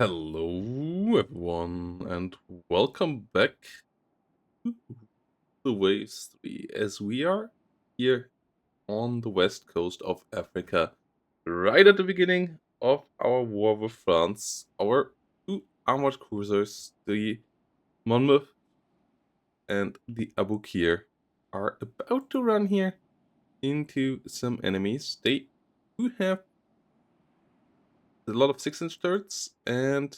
Hello, everyone, and welcome back to the Waves 3 as we are here on the west coast of Africa, right at the beginning of our war with France. Our two armored cruisers, the Monmouth and the Aboukir, are about to run here into some enemies. They do have a lot of 6-inch turrets and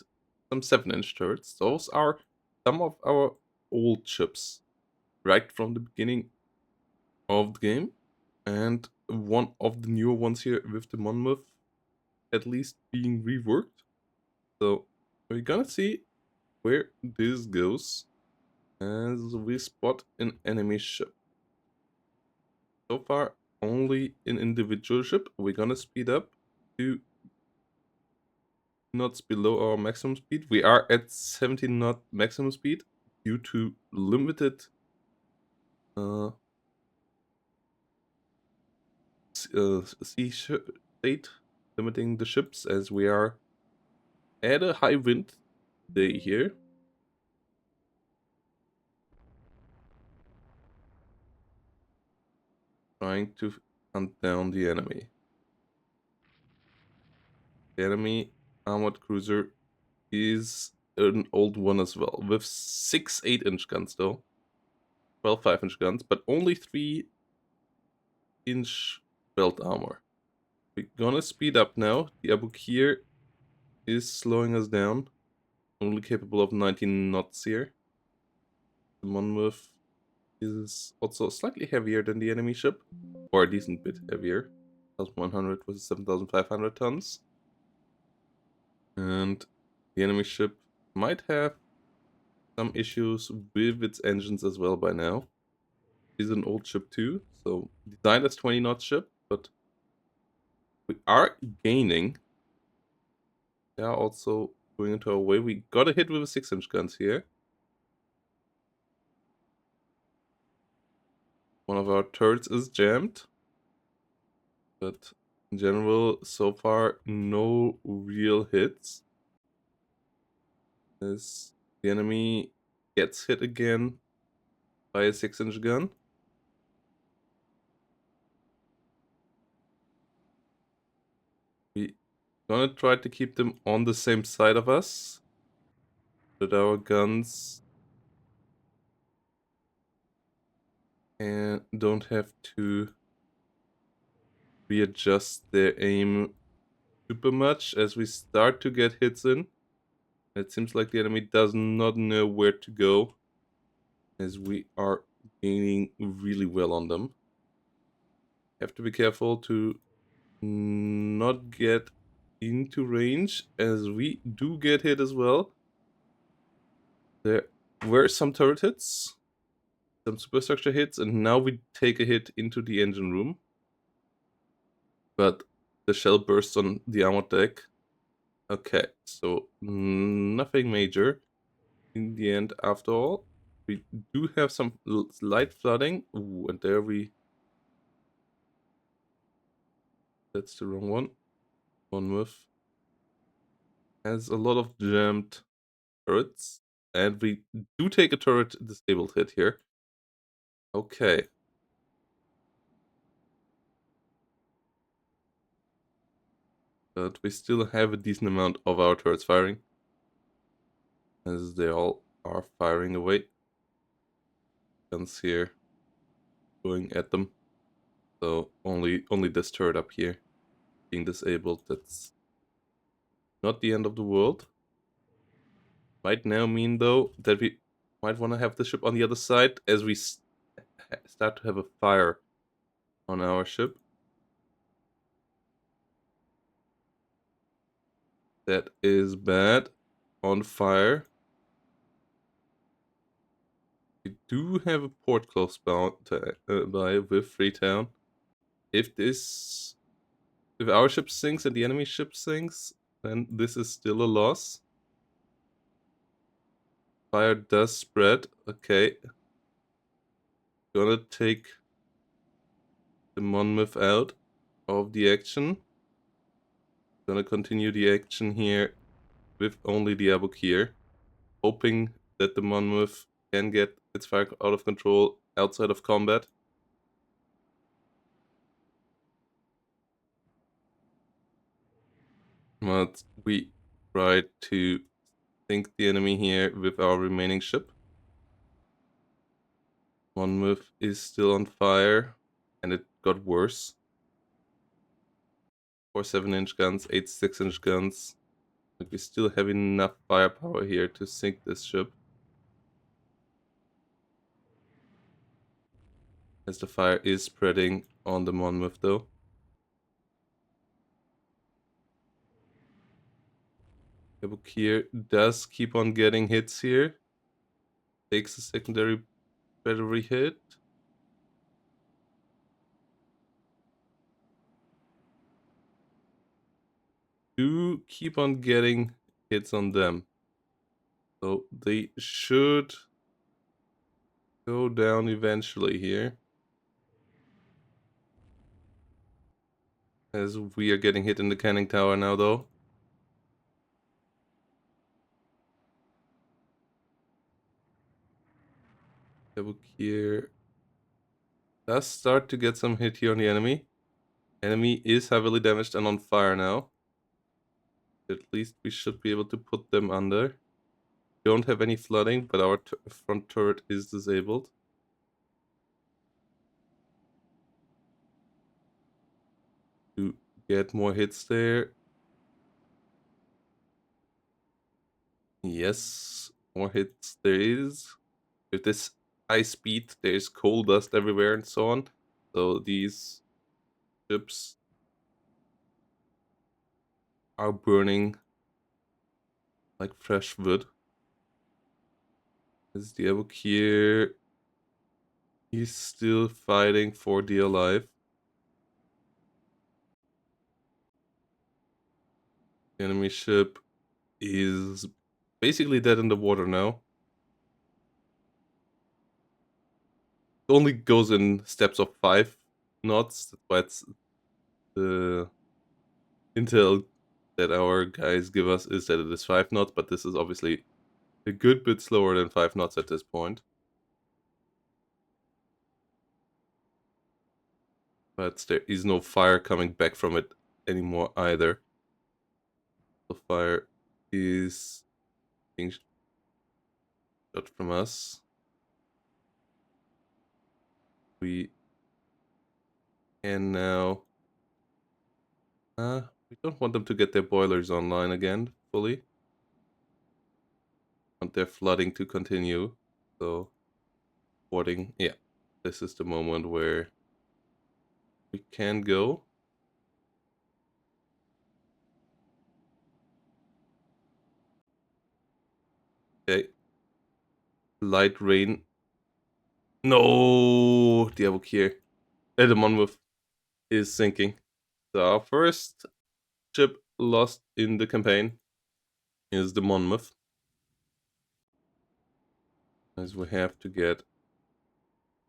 some 7-inch turrets. Those are some of our old ships, right from the beginning of the game, and one of the newer ones here with the Monmouth at least being reworked. So we're gonna see where this goes as we spot an enemy ship. So far, only an individual ship. We're gonna speed up to knots below our maximum speed. We are at 17 knot maximum speed due to limited uh, sea state, limiting the ships as we are at a high wind day here. Trying to hunt down the enemy. The enemy armored cruiser is an old one as well, with 6 8-inch guns though. 12 5-inch guns, but only 3-inch belt armor. We're gonna speed up now. The Aboukir is slowing us down. Only capable of 19 knots here. The Monmouth is also slightly heavier than the enemy ship, or a decent bit heavier. 1,100 versus 7,500 tons. And the enemy ship might have some issues with its engines as well by now. Is an old ship too, so designed as 20 knot ship, but we are gaining. They are also going into our way. We got a hit with a 6-inch guns here. One of our turrets is jammed, but in general, so far, no real hits. As the enemy gets hit again by a 6-inch gun. We gonna try to keep them on the same side of us, with our guns, and don't have to readjust their aim super much as we start to get hits in. It seems like the enemy does not know where to go, as we are gaining really well on them. Have to be careful to not get into range, as we do get hit as well. There were some turret hits, some superstructure hits, and now we take a hit into the engine room. But the shell bursts on the armored deck. Okay, so nothing major in the end after all. We do have some light flooding. Ooh, and there we... That's the wrong one. Monmouth has a lot of jammed turrets. And we do take a turret disabled hit here. Okay. But we still have a decent amount of our turrets firing, as they all are firing away. Guns here going at them. So only this turret up here being disabled. That's not the end of the world. Might now mean though that we might want to have the ship on the other side as we start to have a fire on our ship. That is bad. On fire. We do have a port close by with Freetown. If our ship sinks and the enemy ship sinks, then this is still a loss. Fire does spread. Okay. Gonna take the Monmouth out of the action. Gonna continue the action here with only the Abukir, hoping that the Monmouth can get its fire out of control outside of combat. But we try to sink the enemy here with our remaining ship. Monmouth is still on fire, and it got worse. 4 7-inch guns, 8 6-inch guns. But we still have enough firepower here to sink this ship. As the fire is spreading on the Monmouth though. Abukir does keep on getting hits here. Takes a secondary battery hit. Do keep on getting hits on them. So they should go down eventually here. As we are getting hit in the canning tower now though. Abukir does start to get some hit here on the enemy. Enemy is heavily damaged and on fire now. At least we should be able to put them under. Don't have any flooding, but our front turret is disabled. To get more hits there. Yes, more hits there is. With this high speed, there's coal dust everywhere and so on. So these ships are burning like fresh wood. As the Abukir, he's still fighting for dear life. The enemy ship is basically dead in the water now. It only goes in steps of 5 knots. That's why it's the intel that our guys give us is that it is 5 knots, but this is obviously a good bit slower than 5 knots at this point. But there is no fire coming back from it anymore either. The fire is being shot from us. We can now... we don't want them to get their boilers online again fully. Want their flooding to continue. So, boarding, yeah. This is the moment where we can go. Okay. Light rain. No! The Abukir. The Monmouth is sinking. So our first ship lost in the campaign is the Monmouth. As we have to get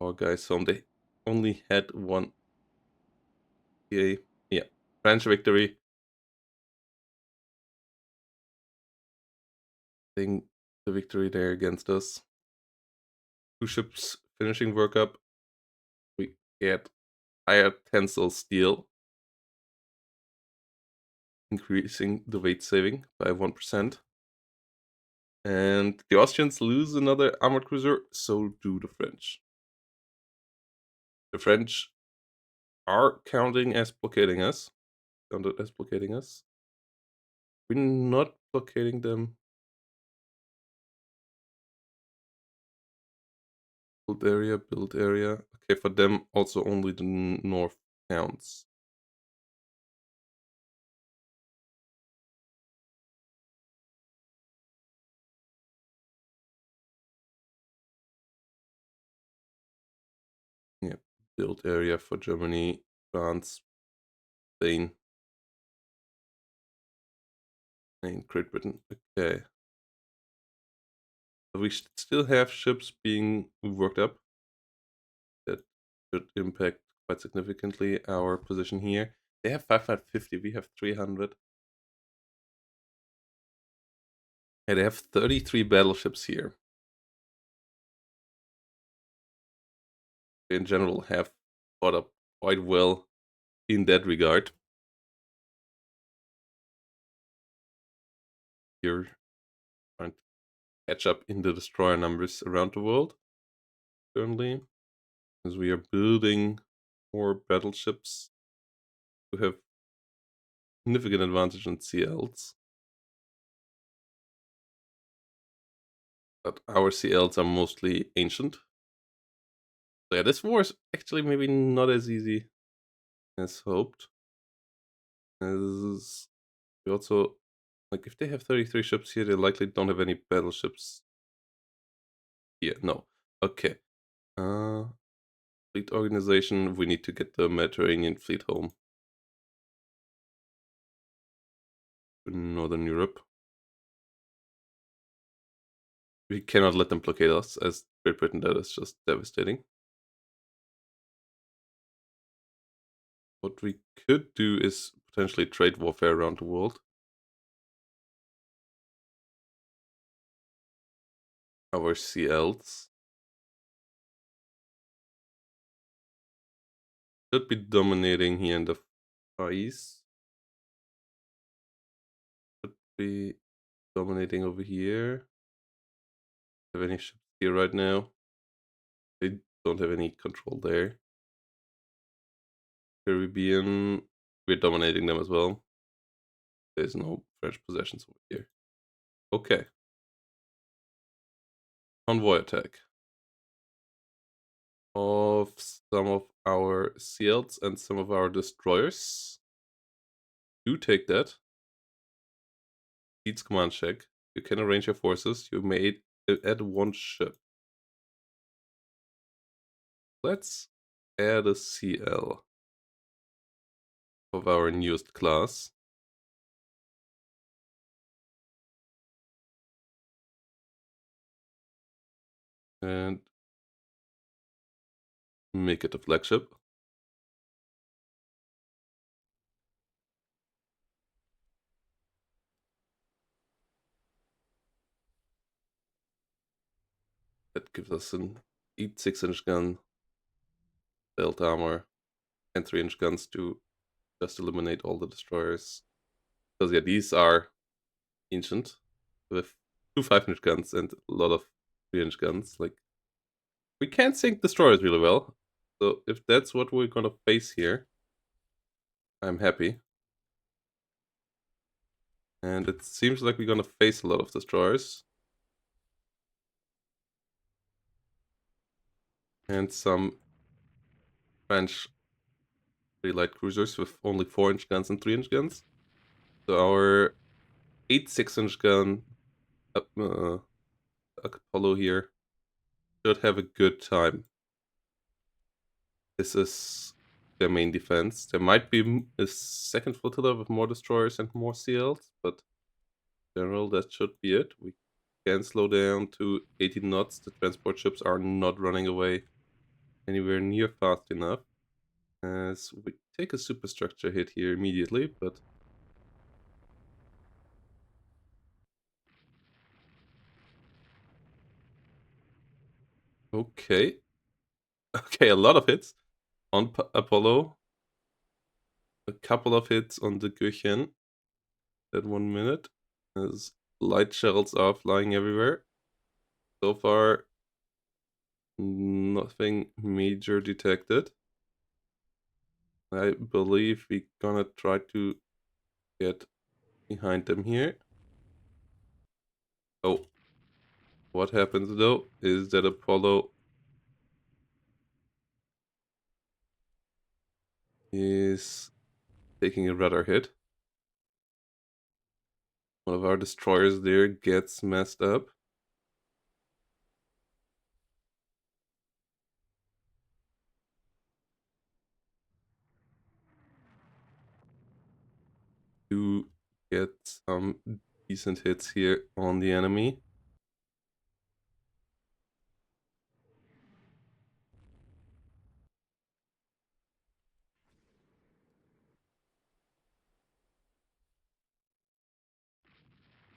our guys home. They only had one. Yeah. French victory. I think the victory there against us. 2 ships finishing work up. We get higher tensile steel, increasing the weight saving by 1%. And the Austrians lose another armored cruiser, so do the French. The French are counting as blockading us. Counted as blockading us. We're not blockading them. Build area, build area. Okay, for them also only the north counts. Yeah, build area for Germany, France, Spain, and Great Britain. Okay. So we should still have ships being worked up. That should impact quite significantly our position here. They have 550, we have 300. And they have 33 battleships here. They in general have caught up quite well in that regard. You're trying to catch up in the destroyer numbers around the world currently, as we are building more battleships to have significant advantage on CLs. But our CLs are mostly ancient. So yeah, this war is actually maybe not as easy as hoped. As we also, like, if they have 33 ships here, they likely don't have any battleships here. No. Okay. Fleet organization, we need to get the Mediterranean fleet home to Northern Europe. We cannot let them blockade us as Great Britain. That is just devastating. What we could do is potentially trade warfare around the world. Our CLs should be dominating here in the Far East. Should be dominating over here. Have any ships here right now? They don't have any control there. Caribbean, we're dominating them as well. There's no French possessions over here. Okay. Convoy attack of some of our CLs and some of our destroyers. Do take that. Fleet's command check. You can arrange your forces. You may add one ship. Let's add a CL of our newest class. And make it a flagship. That gives us an 6-inch gun, belt armor, and 3-inch guns to just eliminate all the destroyers. Because yeah, these are ancient with 2 5-inch guns and a lot of 3-inch guns. Like, we can sink destroyers really well. So if that's what we're gonna face here, I'm happy. And it seems like we're gonna face a lot of destroyers. And some French pretty light cruisers with only 4-inch guns and 3-inch guns. So our 8 6-inch gun Apollo here should have a good time. This is their main defense. There might be a second flotilla with more destroyers and more CLs, but in general that should be it. We can slow down to 18 knots. The transport ships are not running away anywhere near fast enough. As we take a superstructure hit here immediately, but okay. Okay, a lot of hits on Apollo. A couple of hits on the Göchen at 1 minute, as light shells are flying everywhere. So far, nothing major detected. I believe we're gonna try to get behind them here. Oh, what happens though is that Apollo is taking a radar hit. One of our destroyers there gets messed up. To get some decent hits here on the enemy.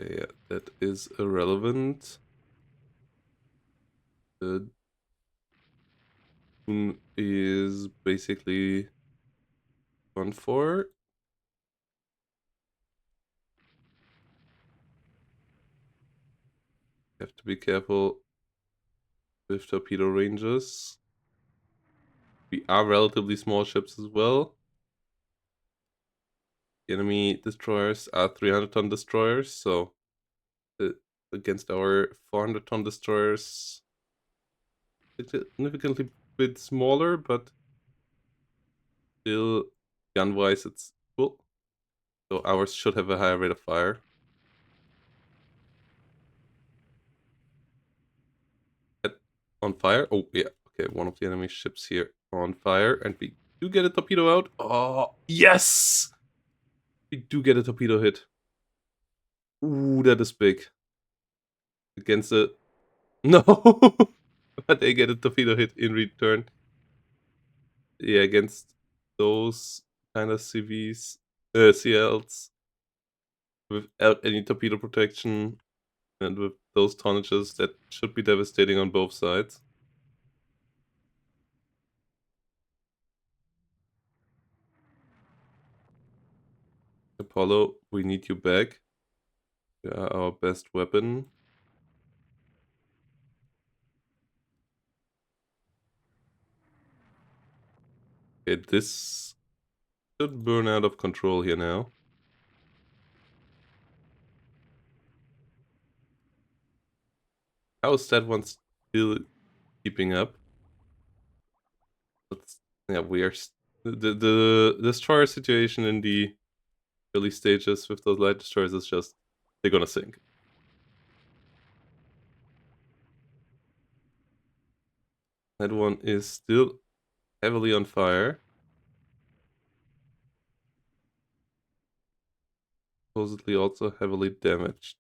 Yeah, that is irrelevant. The Dune is basically gone for. Have to be careful with torpedo ranges. We are relatively small ships as well. The enemy destroyers are 300-ton destroyers, so against our 400-ton destroyers, it's significantly bit smaller, but still gun-wise it's cool. So ours should have a higher rate of fire. On fire? Oh, yeah. Okay, one of the enemy ships here on fire, and we do get a torpedo out. Oh, yes! We do get a torpedo hit. Ooh, that is big. Against the... No! But they get a torpedo hit in return. Yeah, against those kind of CLs, without any torpedo protection, and with those tonnages, that should be devastating on both sides. Apollo, we need you back. You are our best weapon. Okay, this should burn out of control here now. How is that one still keeping up? But yeah, we are the destroyer situation in the early stages with those light destroyers is just they're gonna sink. That one is still heavily on fire. Supposedly also heavily damaged.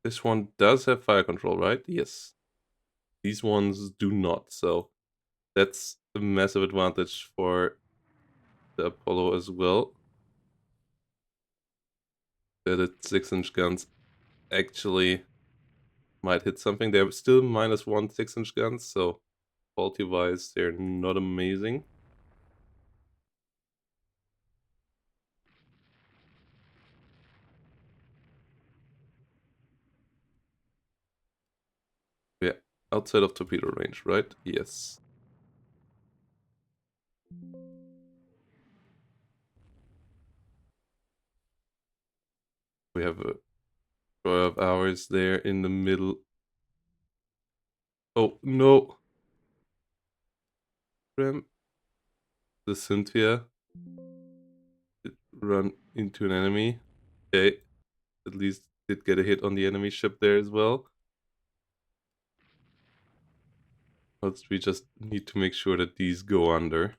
This one does have fire control, right? Yes. These ones do not, so that's a massive advantage for the Apollo as well. That its 6-inch guns actually might hit something. They're still -1 6-inch guns, so quality-wise, they're not amazing. Yeah, outside of torpedo range, right? Yes. We have a destroyer of ours there in the middle. Oh, no! Ram. The Cynthia did run into an enemy. Okay, at least did get a hit on the enemy ship there as well. But we just need to make sure that these go under.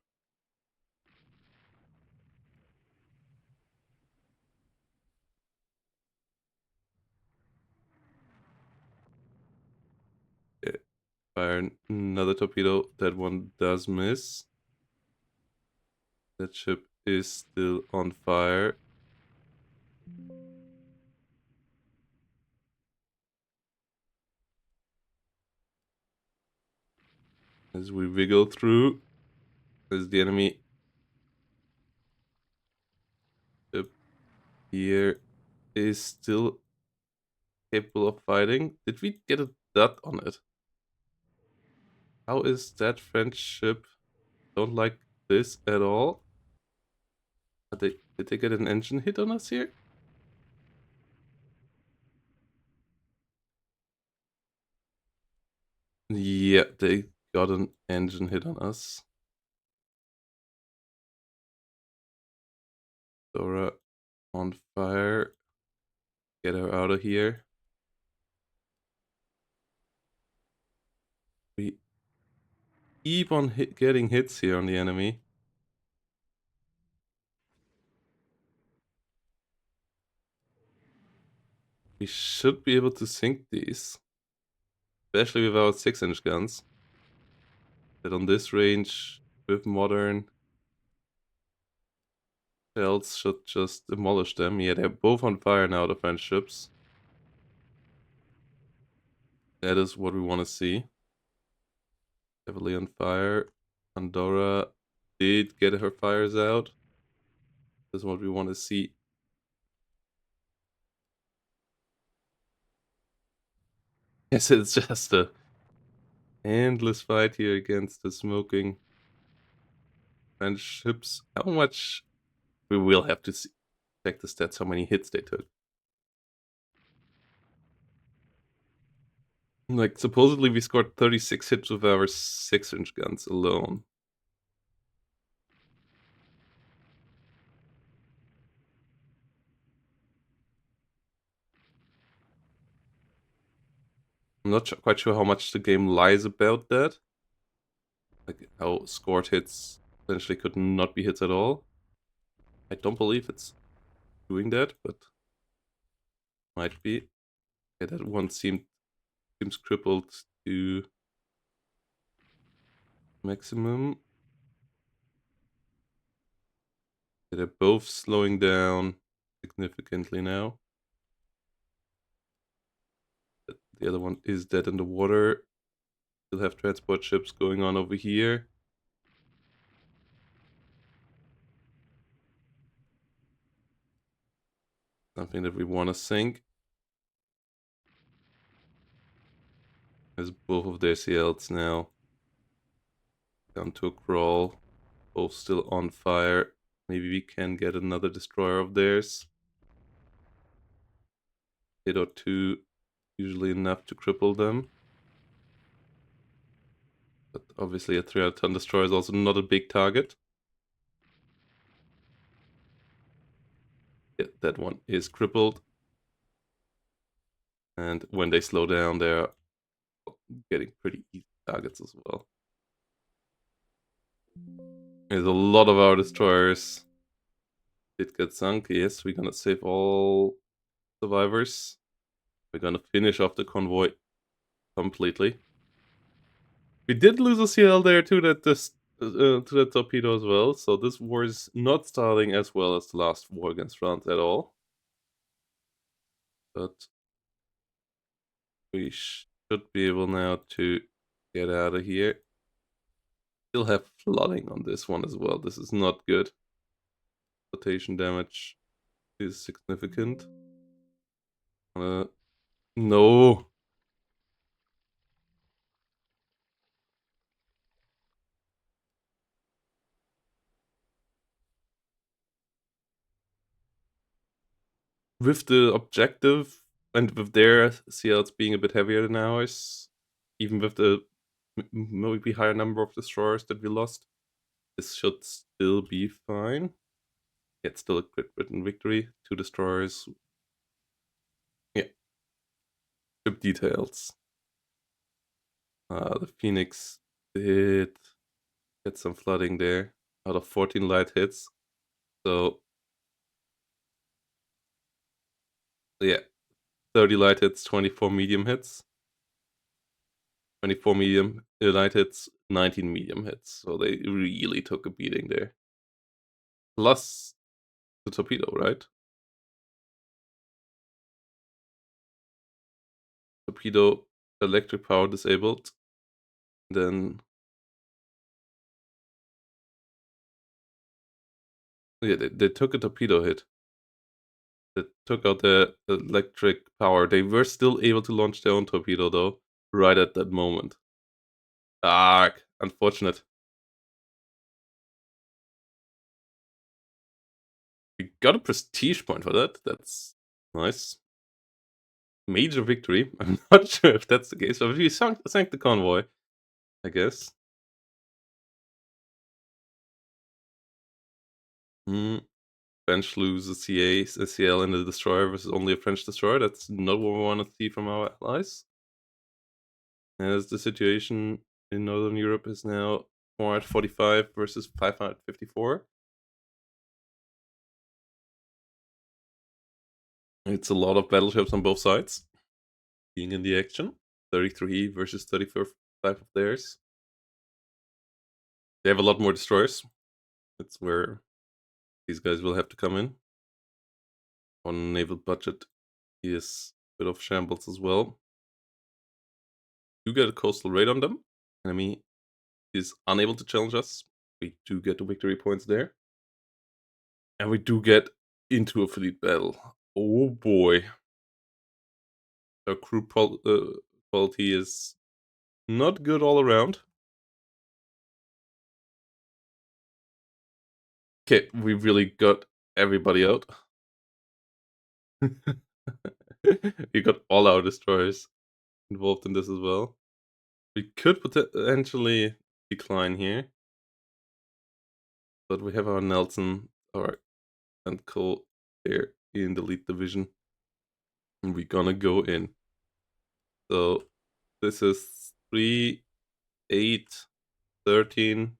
Okay, fire another torpedo. That one does miss. That ship is still on fire. As we wiggle through, as the enemy ship here is still capable of fighting. Did we get a dot on it? How is that French ship? Don't like this at all. Did they get an engine hit on us here? Yeah, they got an engine hit on us. Dora on fire. Get her out of here. We keep on getting hits here on the enemy. We should be able to sink these. especially with our 6-inch guns. That on this range, with modern shells, should just demolish them. Yeah, they're both on fire now, the French ships. That is what we want to see. Heavily on fire. Andorra did get her fires out. That's what we want to see. Yes, it's just a endless fight here against the smoking French ships. How much we will have to see. Check the stats, how many hits they took. Like, supposedly we scored 36 hits with our 6-inch guns alone. I'm not quite sure how much the game lies about that. Like, how scored hits essentially could not be hits at all. I don't believe it's doing that, but might be. Yeah, that one seems crippled to maximum. Yeah, they're both slowing down significantly now. The other one is dead in the water. Still have transport ships going on over here. Something that we want to sink. There's both of their CLs now. Down to a crawl. Both still on fire. Maybe we can get another destroyer of theirs. Hit or two, usually enough to cripple them. But obviously a 3-ton destroyer is also not a big target. Yeah, that one is crippled. And when they slow down, they're getting pretty easy targets as well. There's a lot of our destroyers did get sunk. Yes, we're gonna save all survivors. We're gonna finish off the convoy completely. We did lose a CL there to that torpedo as well, so this war is not starting as well as the last war against France at all. But we should be able now to get out of here. Still have flooding on this one as well. This is not good. Flotation damage is significant. No. With the objective and with their CLs being a bit heavier than ours, even with the maybe higher number of destroyers that we lost, this should still be fine. Yeah, it's still a Great Britain victory. 2 destroyers. Yeah. Ship details. The Phoenix did get some flooding there out of 14 light hits. So, yeah, 30 light hits, 24 medium hits. 24 medium light hits, 19 medium hits. So they really took a beating there. Plus the torpedo, right? Torpedo, electric power disabled. Then, yeah, they took a torpedo hit. That took out the electric power. They were still able to launch their own torpedo, though, right at that moment. Ah, unfortunate. We got a prestige point for that. That's nice. Major victory. I'm not sure if that's the case, but we sank the convoy, I guess. French lose a CL in the destroyer versus only a French destroyer. That's not what we want to see from our allies. As the situation in Northern Europe is now 445 versus 554. It's a lot of battleships on both sides being in the action. 33 versus 35 of theirs. They have a lot more destroyers. That's where these guys will have to come in. On naval budget is a bit of shambles as well. Do get a coastal raid on them. Enemy is unable to challenge us. We do get the victory points there. And we do get into a fleet battle. Oh boy. Our crew quality is not good all around. Okay, we really got everybody out. We got all our destroyers involved in this as well. We could potentially decline here. But we have our Nelson, and Co there in the lead division. And we're gonna go in. So this is 3, 8, 13,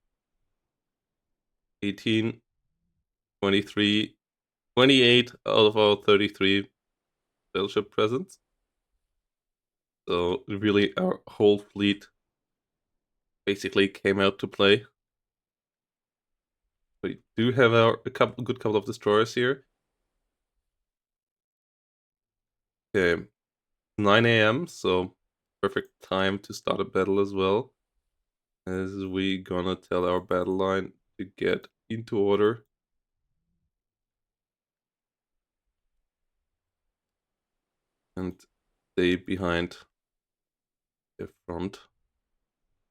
18, 23, 28 out of our 33 battleship presence. So really our whole fleet basically came out to play. We do have a good couple of destroyers here. Okay, 9 a.m. so perfect time to start a battle as well. As we gonna tell our battle line to get into order. And stay behind the front.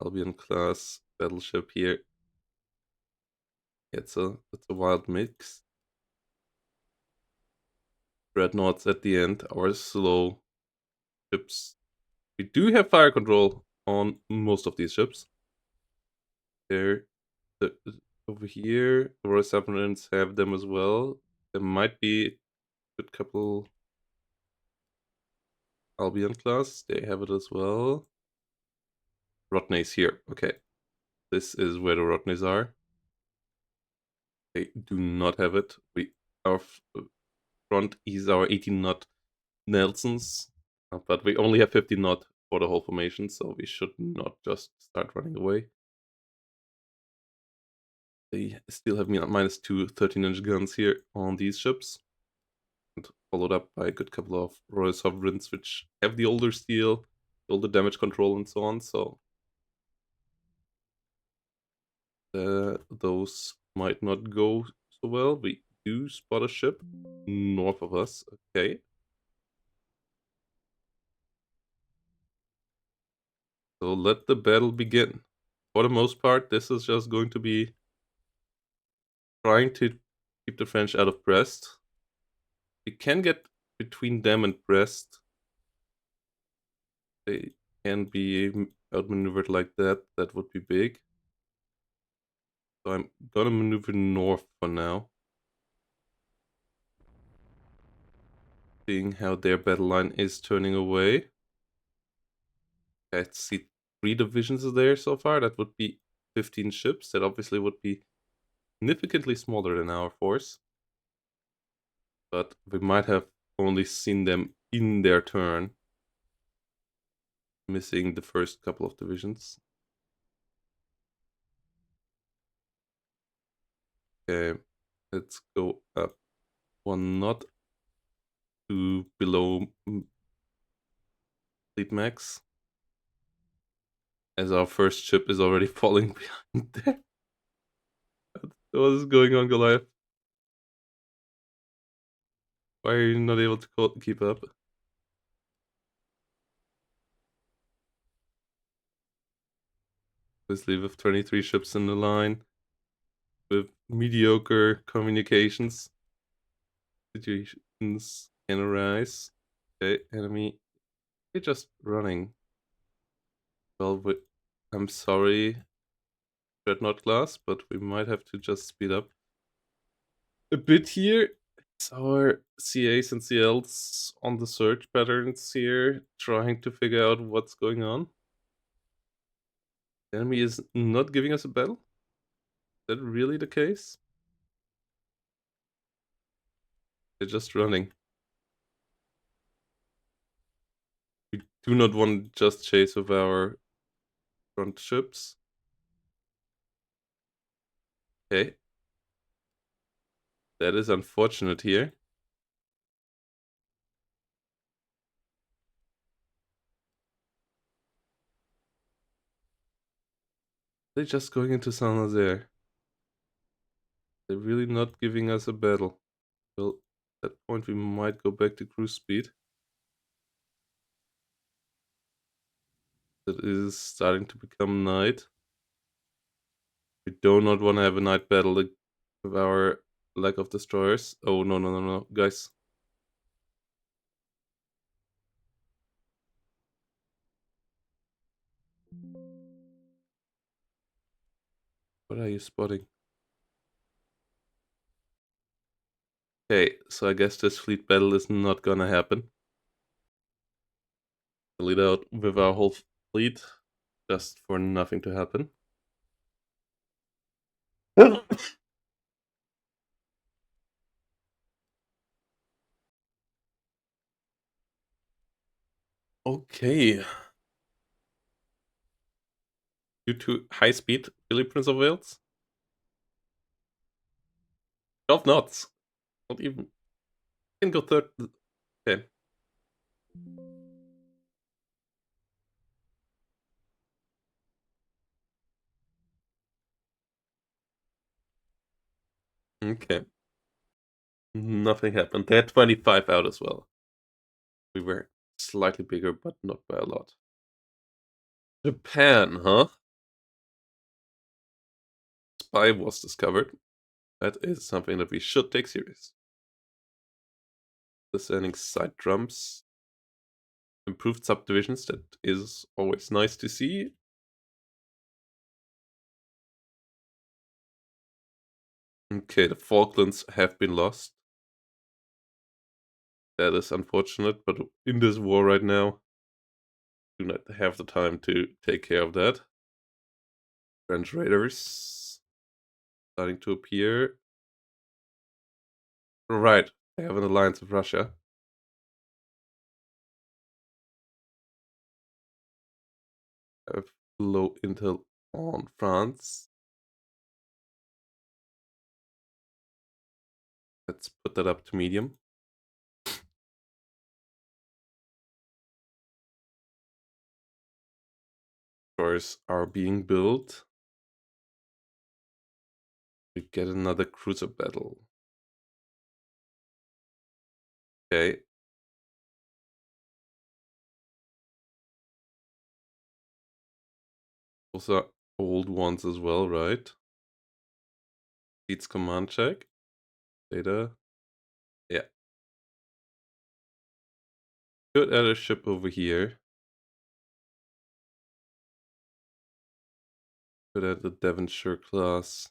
Albion class battleship here. It's a wild mix. Dreadnoughts at the end, our slow ships. We do have fire control on most of these ships. There, over here, the Royal Submarines have them as well. There might be a good couple Albion class. They have it as well. Rodneys here. Okay, this is where the Rodneys are. They do not have it. Our front is our 18 knot Nelsons, but we only have 50 knot for the whole formation, so we should not just start running away. They still have -2 13-inch guns here on these ships, and followed up by a good couple of Royal Sovereigns, which have the older steel, older damage control, and so on. So those might not go so well. We do spot a ship north of us. Okay. So let the battle begin. For the most part, this is just going to be trying to keep the French out of Brest. We can get between them and Brest. They can be outmaneuvered like that. That would be big. So I'm gonna maneuver north for now. Seeing how their battle line is turning away. I see 3 divisions there so far. That would be 15 ships. That obviously would be significantly smaller than our force. But we might have only seen them in their turn. Missing the first couple of divisions. Okay, let's go up 1 knot to below fleet max. As our first ship is already falling behind there. What is going on, Goliath? Why are you not able to keep up? Obviously, with 23 ships in the line, with mediocre communications, situations can arise. Okay, enemy, they're just running. Well, I'm sorry, Dreadnought class, but we might have to just speed up a bit here. It's our CAs and CLs on the search patterns here, trying to figure out what's going on. The enemy is not giving us a battle? Is that really the case? They're just running. We do not want to just chase with our front ships. Okay. That is unfortunate here. They're just going into Saint-Nazaire. They're really not giving us a battle. Well, at that point we might go back to cruise speed. It is starting to become night. We do not want to have a night battle with our lack of destroyers. Oh, no, no, no, no, guys. What are you spotting? Okay, so I guess this fleet battle is not gonna happen. Lead out with our whole fleet just for nothing to happen. Okay. Due to high speed, Billy Prince of Wales. 12 knots. Not even. Can go third. Okay. Okay. Nothing happened. They had 25 out as well. We were slightly bigger, but not by a lot. Japan, huh? Spy was discovered. That is something that we should take serious. Discerning side drums. Improved subdivisions, that is always nice to see. Okay, the Falklands have been lost. That is unfortunate, but in this war right now, do not have the time to take care of that. French raiders starting to appear. Right, they have an alliance with Russia. Have low intel on France. Let's put that up to medium. Stores are being built. We get another cruiser battle. Okay. Those are old ones as well, right? Beats command check. Data. Yeah. Could add a ship over here. Could add the Devonshire class.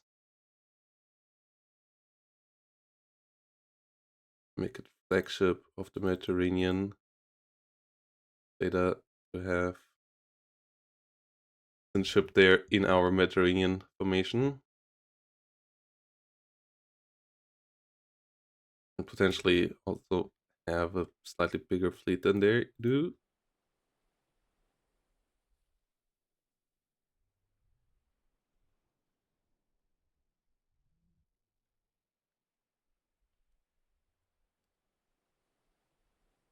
Make it flagship of the Mediterranean. Data to have a ship there in our Mediterranean formation. And potentially also have a slightly bigger fleet than they do.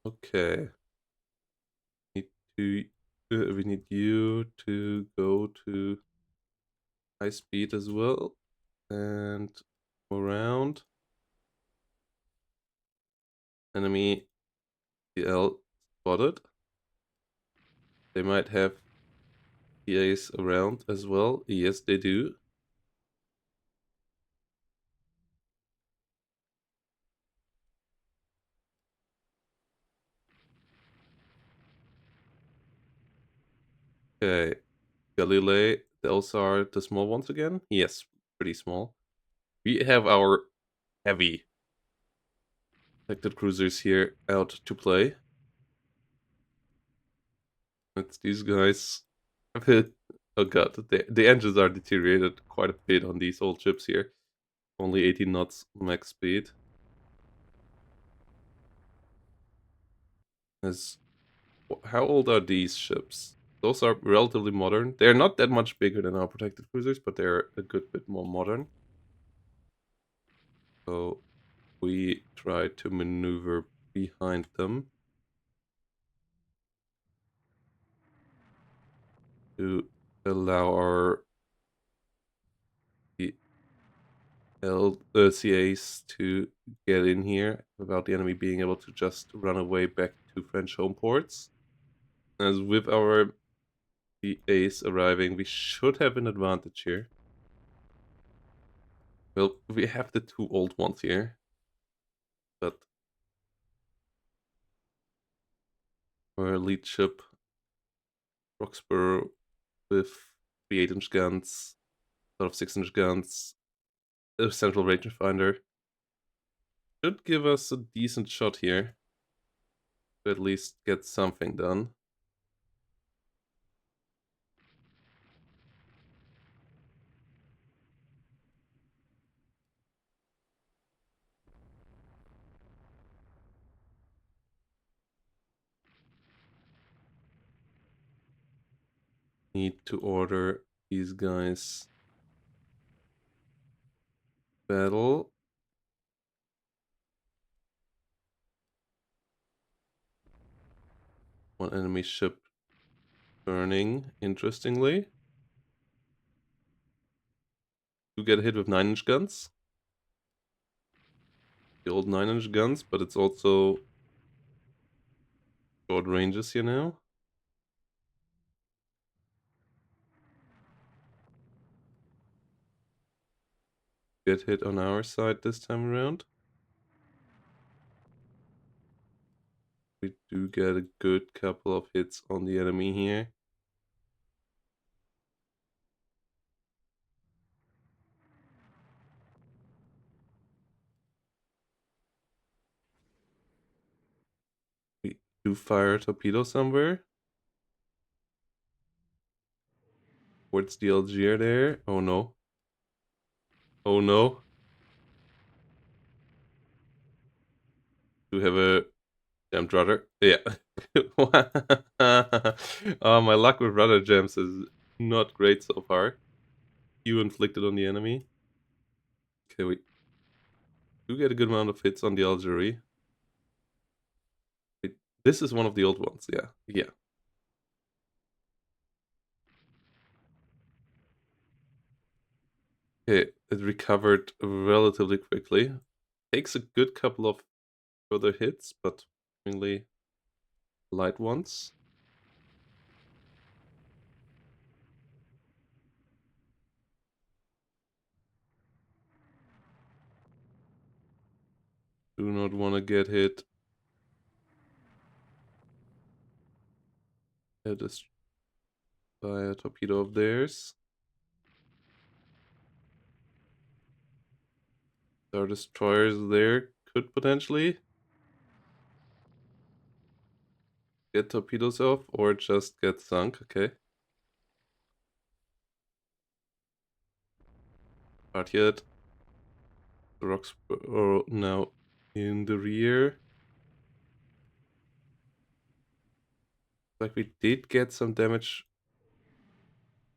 Okay. We need you to go to high speed as well. And around. Enemy PL spotted. They might have PAs around as well. Yes, they do. Okay. Galilei, those are the small ones again? Yes, pretty small. We have our heavy protected cruisers here out to play. It's these guys. Oh god, the engines are deteriorated quite a bit on these old ships here. Only 18 knots max speed. As How old are these ships? Those are relatively modern. They're not that much bigger than our protected cruisers, but they're a good bit more modern. So we try to maneuver behind them to allow our CAs to get in here without the enemy being able to just run away back to French home ports. As with our CAs arriving, we should have an advantage here. Well, we have the two old ones here, but our lead ship, Roxburgh, with 3 8-inch guns, sort of 6-inch guns, a central rangefinder, should give us a decent shot here to at least get something done. Need to order these guys battle. One enemy ship burning, interestingly. You get hit with 9-inch guns. The old 9-inch guns, but it's also short ranges here now. Get hit on our side this time around. We do get a good couple of hits on the enemy here. We do fire a torpedo somewhere. Towards the Algier there. Oh no. Oh no. Do we have a jammed rudder? Yeah. My luck with rudder jams is not great so far. You inflicted on the enemy. Okay, we do get a good amount of hits on the Algerie. This is one of the old ones, yeah. Yeah. Okay, it recovered relatively quickly. Takes a good couple of further hits, but mainly light ones. Do not want to get hit. Just by a torpedo of theirs. Our destroyers there could potentially get torpedoes off or just get sunk. Okay. Not yet. The rocks are now in the rear. Like we did get some damage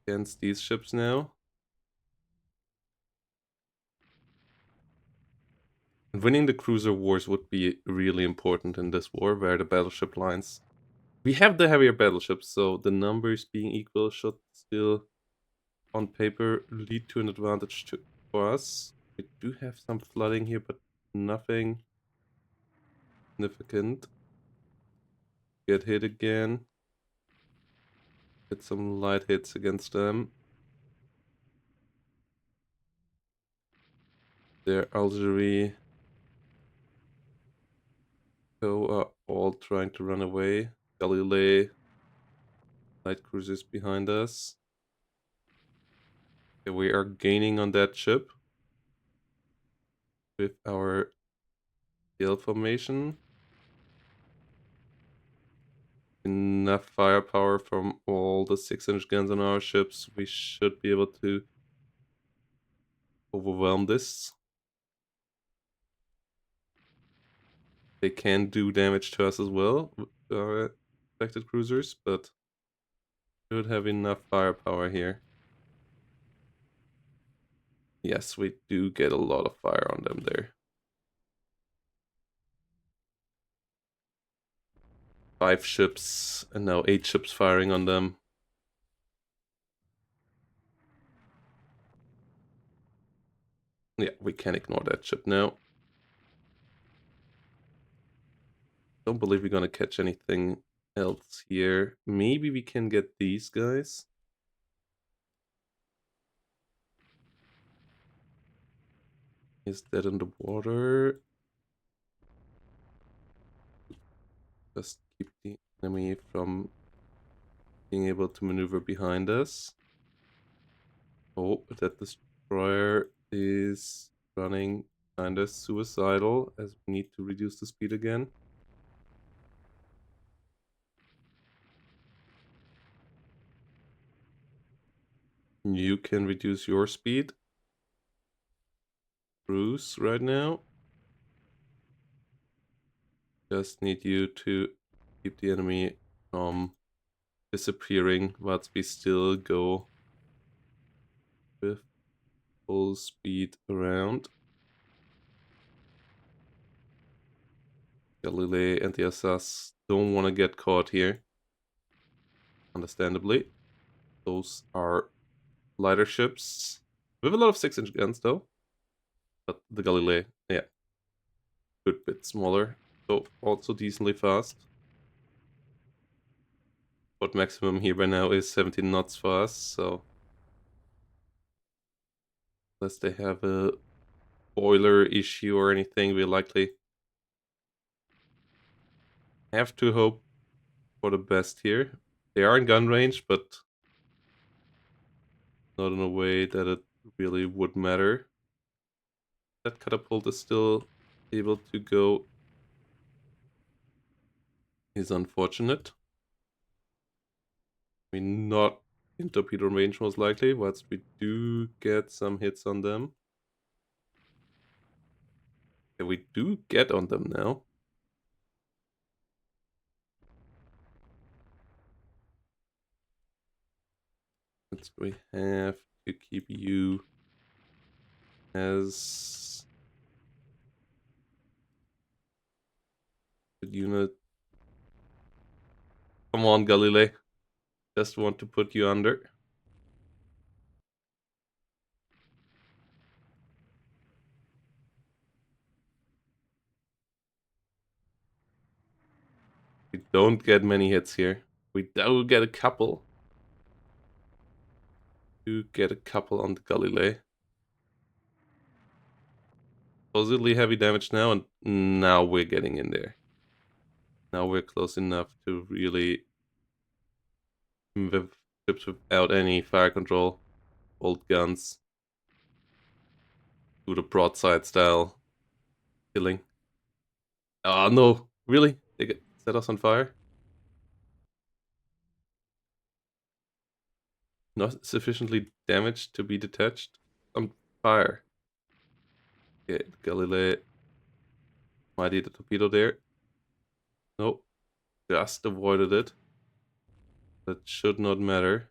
against these ships now. And winning the cruiser wars would be really important in this war, where the battleship lines... We have the heavier battleships, so the numbers being equal should still, on paper, lead to an advantage for us. We do have some flooding here, but nothing significant. Get hit again. Get some light hits against them. Their Algerie are all trying to run away. Galilei, light cruisers behind us. Okay, we are gaining on that ship with our gale formation. Enough firepower from all the 6-inch guns on our ships. We should be able to overwhelm this. They can do damage to us as well with our expected cruisers, but should have enough firepower here. Yes, we do get a lot of fire on them there. 5 ships and now 8 ships firing on them. Yeah, we can ignore that ship now. Don't believe we're gonna catch anything else here. Maybe we can get these guys. Is that in the water? Just keep the enemy from being able to maneuver behind us. Oh, that destroyer is running kind of suicidal as we need to reduce the speed again. You can reduce your speed, Bruce, right now. Just need you to keep the enemy from disappearing, but we still go with full speed around. Galilei and the SS don't want to get caught here. Understandably. Those are lighter ships. We have a lot of 6-inch guns though. But the Galilei, yeah. Good bit smaller. So also decently fast. What maximum here by now is 17 knots for us, so unless they have a boiler issue or anything, we likely have to hope for the best here. They are in gun range, but not in a way that it really would matter. That catapult is still able to go. Is unfortunate. I mean, not in torpedo range most likely, whilst we do get some hits on them. Yeah, we do get on them now. We have to keep you as a unit. Come on, Galilei. Just want to put you under. We don't get many hits here. We do get a couple. Do get a couple on the Galilei. Supposedly heavy damage now, and now we're getting in there. Now we're close enough to really with ships without any fire control, old guns, do the broadside style killing. Oh no, really? They get set us on fire? Not sufficiently damaged to be detached? On fire. Okay, Galilei might eat a torpedo there. Nope, just avoided it. That should not matter.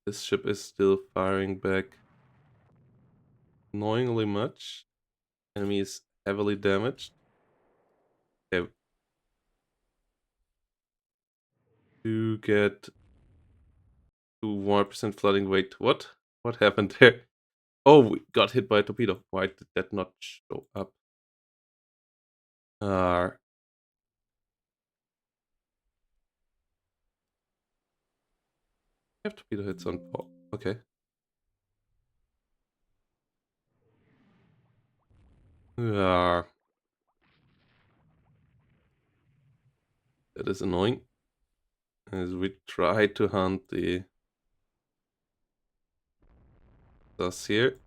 This ship is still firing back annoyingly much. Enemy is heavily damaged. Okay. To get to 1% flooding. Wait, what? What happened there? Oh, we got hit by a torpedo. Why did that not show up? Have torpedo hits on. Oh, okay. That is annoying. As we try to hunt the dust here.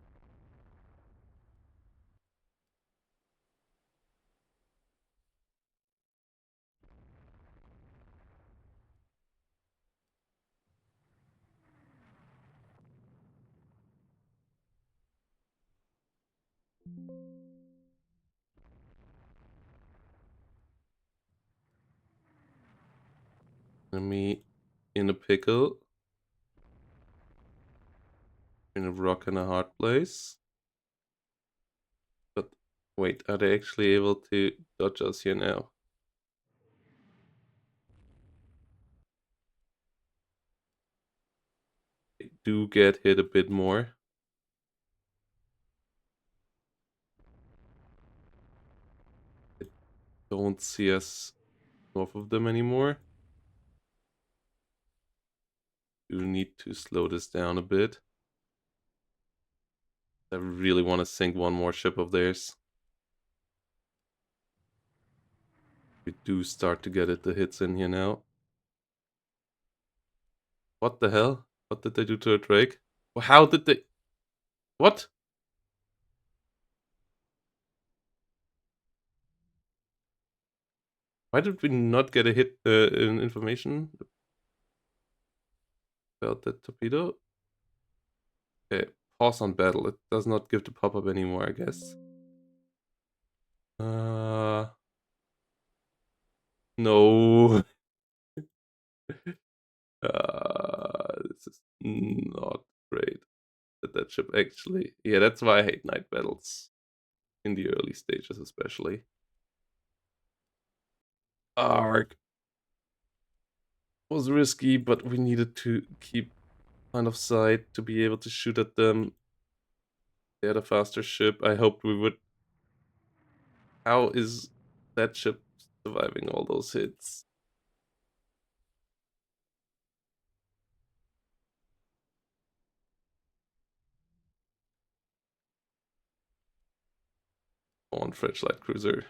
Enemy in a pickle. In a rock and a hard place. But wait, are they actually able to dodge us here now? They do get hit a bit more. They don't see us north of them anymore. Do need to slow this down a bit. I really want to sink one more ship of theirs. We do start to get the hits in here now. What the hell? What did they do to a Drake? How did they... What? Why did we not get a hit in information about that torpedo? Okay, pause on battle. It does not give the pop-up anymore, I guess. No. This is not great. That ship actually... Yeah, that's why I hate night battles. In the early stages especially. Arg. Was risky, but we needed to keep line of sight to be able to shoot at them. They had a faster ship. I hoped we would... How is that ship surviving all those hits? On French light cruiser.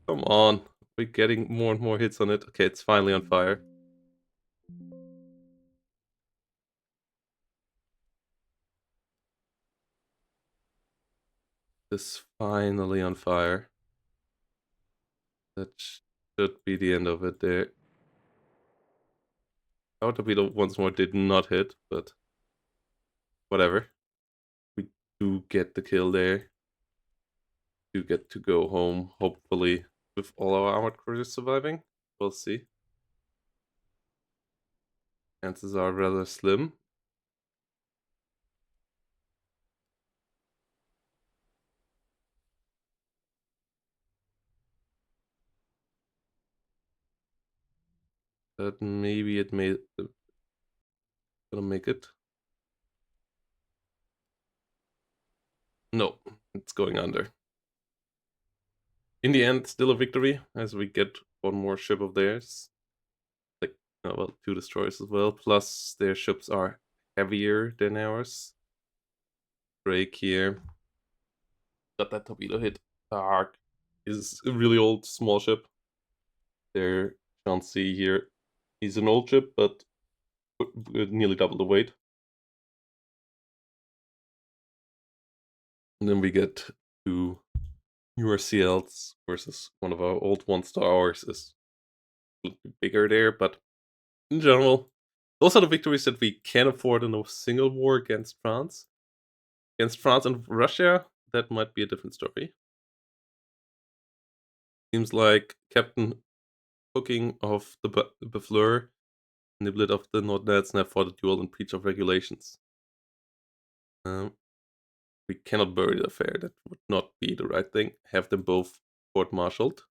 Come on. We're getting more and more hits on it. Okay, it's finally on fire. It's finally on fire. That should be the end of it there. Our torpedo once more did not hit, but whatever. We do get the kill there. Do get to go home, hopefully, with all our armored cruisers surviving. We'll see. Chances are rather slim. But maybe it may gonna make it. No, it's going under. In the end, still a victory, as we get one more ship of theirs. Like, oh, well, 2 destroyers as well, plus their ships are heavier than ours. Break here. Got that torpedo hit. Dark is a really old small ship. There, Chauncey here. He's an old ship, but nearly double the weight. And then we get 2 newer CLs versus one of our old 1-star. Ours is a little bit bigger there, but in general, those are the victories that we can afford in a single war against France. Against France and Russia, that might be a different story. Seems like Captain Hooking of the Befleur niblet of the Nordnetsnap for the duel and breach of regulations. We cannot bury the affair. That would not be the right thing. Have them both court-martialed.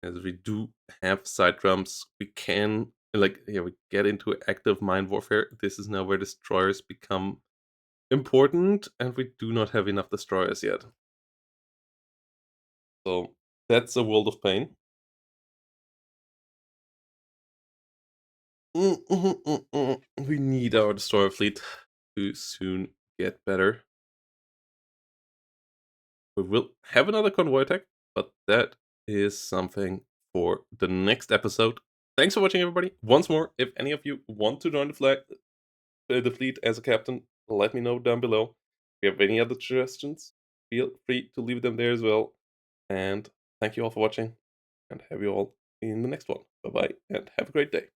As we do have side drums, we can, like, yeah, we get into active mine warfare. This is now where destroyers become important, and we do not have enough destroyers yet. So that's a world of pain. We need our destroyer fleet to soon get better. We will have another convoy attack, but that is something for the next episode. Thanks for watching, everybody. Once more, if any of you want to join the fleet as a captain, let me know down below. If you have any other suggestions, feel free to leave them there as well. And thank you all for watching, and have you all in the next one. Bye-bye, and have a great day.